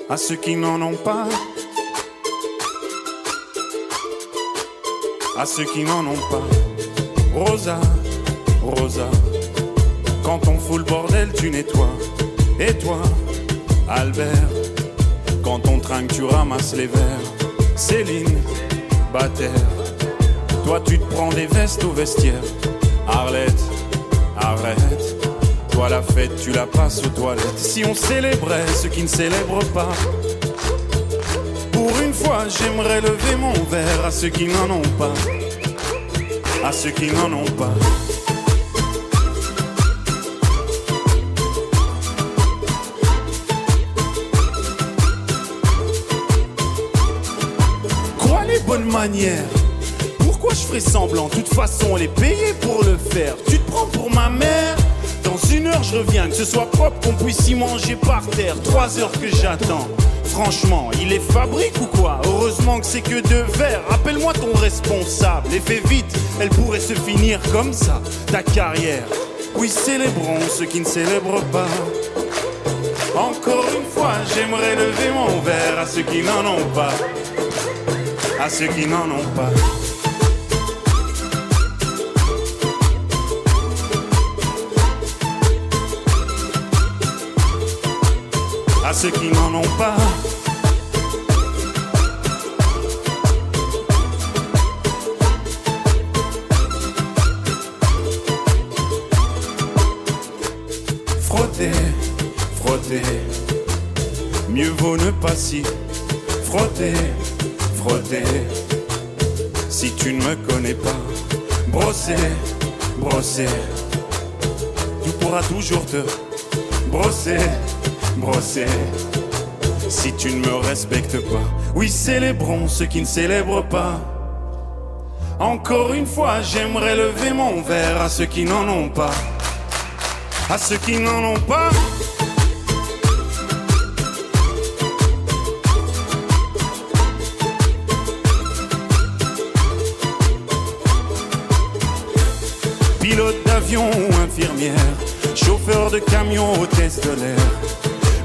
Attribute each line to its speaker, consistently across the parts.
Speaker 1: à ceux qui n'en ont pas, à ceux qui n'en ont pas. Rosa, Rosa, quand on fout le bordel tu nettoies. Et toi, Albert, quand on trinque tu ramasses les verres. Céline, Bataire, toi tu te prends des vestes au vestiaire. Arlette, arrête, toi la fête tu la passes aux toilettes. Si on célébrait ceux qui ne célèbrent pas, pour une fois j'aimerais lever mon verre à ceux qui n'en ont pas, à ceux qui n'en ont pas. Quoi les bonnes manières? Pourquoi je ferais semblant? De toute façon on est payé pour le faire. Tu te prends pour ma mère? Dans 1 heure je reviens, que ce soit propre, qu'on puisse y manger par terre. 3 heures que j'attends. Franchement, il les fabrique ou quoi? Heureusement que c'est que 2 verres. Appelle-moi ton responsable et fais vite, elle pourrait se finir comme ça, ta carrière. Oui, célébrons ceux qui ne célèbrent pas. Encore une fois, j'aimerais lever mon verre à ceux qui n'en ont pas, à ceux qui n'en ont pas. À ceux qui n'en ont pas. Frotter, frotter, mieux vaut ne pas s'y frotter, frotter. Si tu ne me connais pas, brosser, brosser, tu pourras toujours te brosser, brosser. Si tu ne me respectes pas, oui, célébrons ceux qui ne célèbrent pas. Encore une fois, j'aimerais lever mon verre à ceux qui n'en ont pas, à ceux qui n'en ont pas. Pilote d'avion ou infirmière, chauffeur de camion, hôtesse de l'air,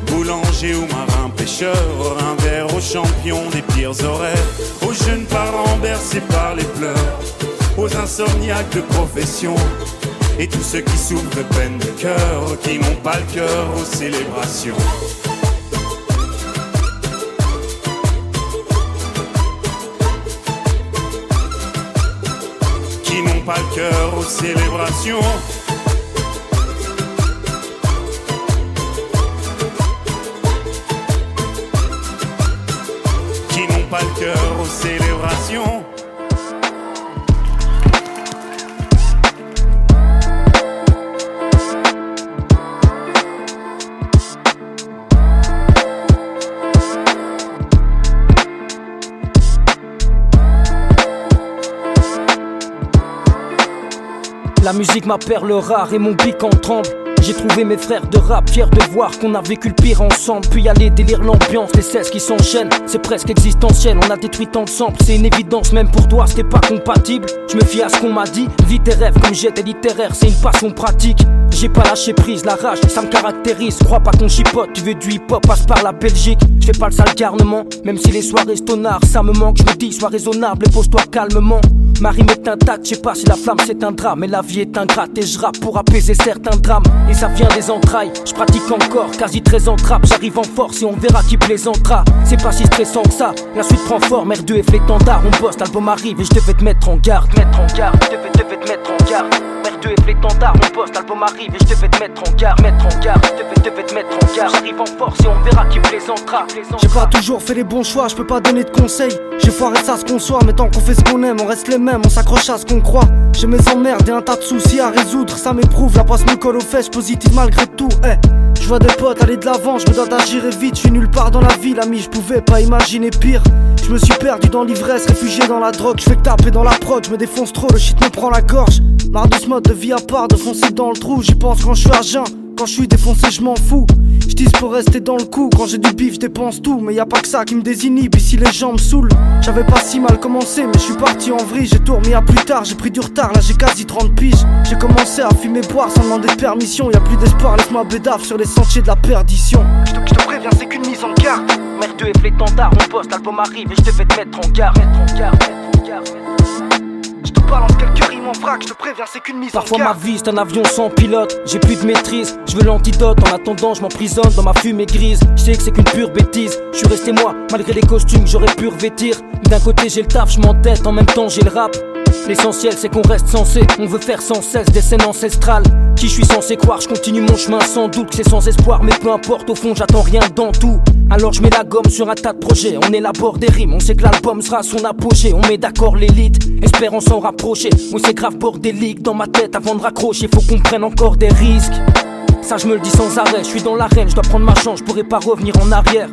Speaker 1: boulanger ou marin pêcheur, un verre aux champions des pires horaires, aux jeunes parents bercés par les pleurs, aux insomniaques de profession, et tous ceux qui souffrent de peine de cœur, qui n'ont pas le cœur aux célébrations. Qui n'ont pas le cœur aux célébrations. Qui n'ont pas le cœur aux célébrations.
Speaker 2: La musique ma perle rare et mon bic en tremble. J'ai trouvé mes frères de rap, fiers de voir qu'on a vécu le pire ensemble. Puis y a les délires, l'ambiance, les 16 qui s'enchaînent. C'est presque existentiel, on a détruit tant de samples. C'est une évidence, même pour toi c'était pas compatible. Je me fie à ce qu'on m'a dit, vis tes rêves comme j'étais littéraire, c'est une passion pratique. J'ai pas lâché prise, la rage, ça me caractérise. Crois pas qu'on chipote, tu veux du hip-hop, passe par la Belgique. Je fais pas le sale garnement, même si les soirées stonnards, ça me manque. Je me dis, sois raisonnable et pose-toi calmement. Ma rime est intacte, je sais pas si la flamme s'éteindra, mais la vie est ingrate et je rappe pour apaiser certains drames. Et ça vient des entrailles, je pratique encore, quasi 13 ans de rap. J'arrive en force et on verra qui plaisantera. C'est pas si stressant que ça, la suite prend forme. R2 F l'étendard, on bosse, l'album arrive et je devais te mettre en garde. Mettre en garde, je devais te mettre en garde. R2 F l'étendard, on bosse, l'album arrive et je devais te mettre en garde. Mettre en garde, je devais te mettre en garde. J'arrive en force et on verra qui plaisantera.
Speaker 3: J'ai pas toujours fait les bons choix, je peux pas donner de conseils. J'ai foiré ça ce qu'on soit, mais tant qu'on fait ce qu'on aime, on reste les mêmes, on s'accroche à ce qu'on croit. J'ai mes emmerdes et un tas de soucis à résoudre, ça m'éprouve, la passe me colle aux fesses, positive malgré tout, Je vois des potes aller de l'avant, je me dois d'agir et vite, je suis nulle part dans la ville, ami, je pouvais pas imaginer pire. Je me suis perdu dans l'ivresse, réfugié dans la drogue, je fais que taper dans la prod, je me défonce trop, le shit me prend la gorge. Marre de ce mode de vie à part, de foncer dans le trou, j'y pense quand je suis à jeun, quand je suis défoncé je m'en fous. J'dis pour rester dans le coup, quand j'ai du bif je dépense tout. Mais y a pas que ça qui me désinhibe, ici les gens me saoulent. J'avais pas si mal commencé mais je suis parti en vrille. J'ai tout remis à plus tard, j'ai pris du retard, là j'ai quasi 30 piges. J'ai commencé à fumer boire sans demander de permission. Y a plus d'espoir, laisse-moi bédave sur les sentiers de la perdition. préviens, c'est qu'une mise en garde.
Speaker 2: Merde et l'étendard, mon poste, l'album arrive et je devais te mettre en garde.
Speaker 3: Je te balance quelques rimes en vrac, je te préviens, c'est qu'une mise en garde.
Speaker 2: Parfois ma vie c'est un avion sans pilote, j'ai plus de maîtrise, je veux l'antidote, en attendant je m'emprisonne dans ma fumée grise. Je sais que c'est qu'une pure bêtise, je suis resté moi, malgré les costumes que j'aurais pu revêtir. D'un côté j'ai le taf, je m'entête, en même temps j'ai le rap. L'essentiel c'est qu'on reste sensé, on veut faire sans cesse des scènes ancestrales. Qui je suis censé croire, je continue mon chemin sans doute que c'est sans espoir. Mais peu importe, au fond j'attends rien dans tout. Alors je mets la gomme sur un tas de projets, on élabore des rimes, on sait que l'album sera son apogée. On met d'accord l'élite, espérons s'en rapprocher. Moi c'est grave bordélique dans ma tête avant de raccrocher. Faut qu'on prenne encore des risques, ça je me le dis sans arrêt. Je suis dans l'arène, je dois prendre ma chance, je pourrais pas revenir en arrière.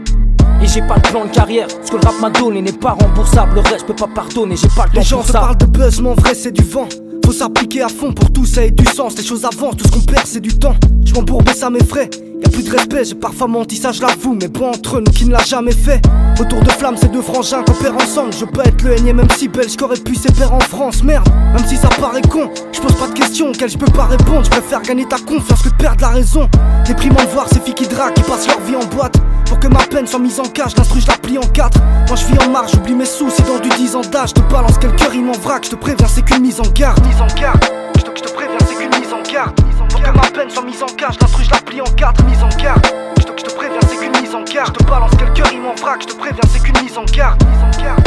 Speaker 2: Et j'ai pas de plan de carrière, ce que le rap m'a donné n'est pas remboursable. Le reste je peux pas pardonner, j'ai pas le temps.
Speaker 3: Les gens
Speaker 2: pour
Speaker 3: se
Speaker 2: ça.
Speaker 3: parlent de buzz, mais en vrai c'est du vent. Faut s'appliquer à fond pour tout ça ait du sens. Les choses avancent, tout ce qu'on perd c'est du temps. Je m'embourbe et ça m'effraie. Y'a plus de respect, j'ai parfois menti, ça je l'avoue. Mais bon entre nous qui ne l'a jamais fait. Autour de flamme, ces deux frangins coopèrent ensemble. Je peux être le énième même si belge qu'aurait pu ses pères en France. Merde, même si ça paraît con, je pose pas de questions auxquelles je peux pas répondre. Je préfère gagner ta confiance que de perdre la raison. Déprimant de voir ces filles qui draguent, qui passent leur vie en boîte. Pour que ma peine soit mise en cage, l'instru je la plie en 4. Moi je vis en marge, j'oublie mes soucis dans du 10 ans d'âge. Je te balance quelques rimes en vrac, je te préviens c'est qu'une mise en garde. Mise en garde, je te préviens c'est qu'une mise en garde. Pour que ma peine soit mise en cage, l'instru je la plie en 4. Mise en garde, je te préviens c'est qu'une mise en garde. Je te balance quelques rimes en vrac, je te préviens c'est qu'une mise en garde. Mise en garde,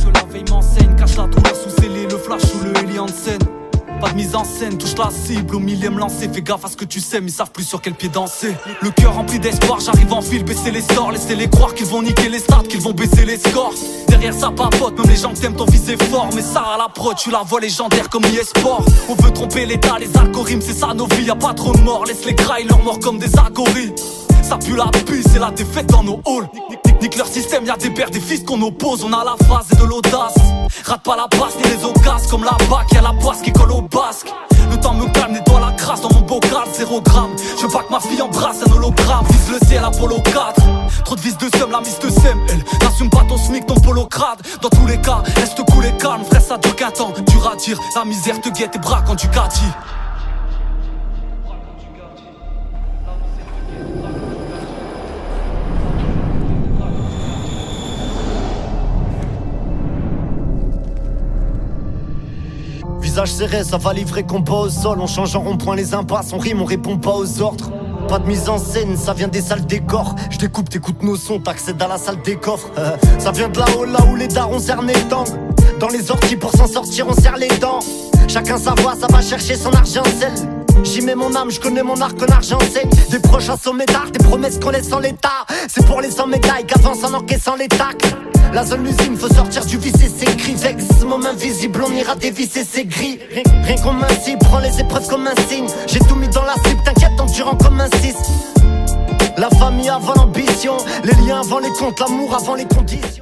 Speaker 4: que la veille m'enseigne, cache la douleur sous scellé, le flash ou le Eli Hansen. Pas de mise en scène, touche la cible au millième lancé. Fais gaffe à ce que tu sais, mais ils savent plus sur quel pied danser. Le cœur rempli d'espoir, j'arrive en file, baisser les stores. Laissez-les croire qu'ils vont niquer les stats, qu'ils vont baisser les scores. Derrière ça papote, même les gens que t'aimes t'ont visé fort. Mais ça à la prod, tu la vois légendaire comme eSport. On veut tromper l'état, les algorithmes, c'est ça nos vies. Y'a pas trop de morts, laisse les grailles leur mort comme des agories. Ça pue la puce, c'est la défaite dans nos halls. Nique leur système, y'a des pères, des fils qu'on oppose. On a la phase et de l'audace. Rate pas la passe ni les occasions. Comme la bac, y'a la poisse qui colle au basque. Le temps me calme, nettoie la crasse dans mon bocal, 0 gramme. Je veux pas que ma fille embrasse un hologramme. Vise le ciel, Apollo 4. Trop de vis de seum, la mise de sème. Elle n'assume pas ton smic, ton polo crade. Dans tous les cas, reste cool et calme. Frère, ça dure qu'un temps, dur à dire. La misère te guette et braque quand tu gâtis.
Speaker 5: Visage serré, ça va livrer combat au sol. On change en rond-point les impasses, on rime, on répond pas aux ordres. Pas de mise en scène, ça vient des salles décors. Je découpe, t'écoutes nos sons, t'accèdes à la salle des coffres. Ça vient de là-haut, là où les darons serrent les tangs. Dans les orties pour s'en sortir, on serre les dents. Chacun sa voix, ça va chercher son argent sel. J'y mets mon âme, je connais mon art, connard j'enseigne. Des proches à sommet d'art, des promesses qu'on laisse en l'état. C'est pour les sans médailles qu'avance en encaissant les tacles. La zone usine, faut sortir du vice et ses cris. Vex, moment invisible, on ira dévisser ses grilles. Rien qu'on m'incite, prends les épreuves comme un signe. J'ai tout mis dans la cible, t'inquiète, endurant comme un 6. La famille avant l'ambition, les liens avant les comptes, l'amour avant les conditions.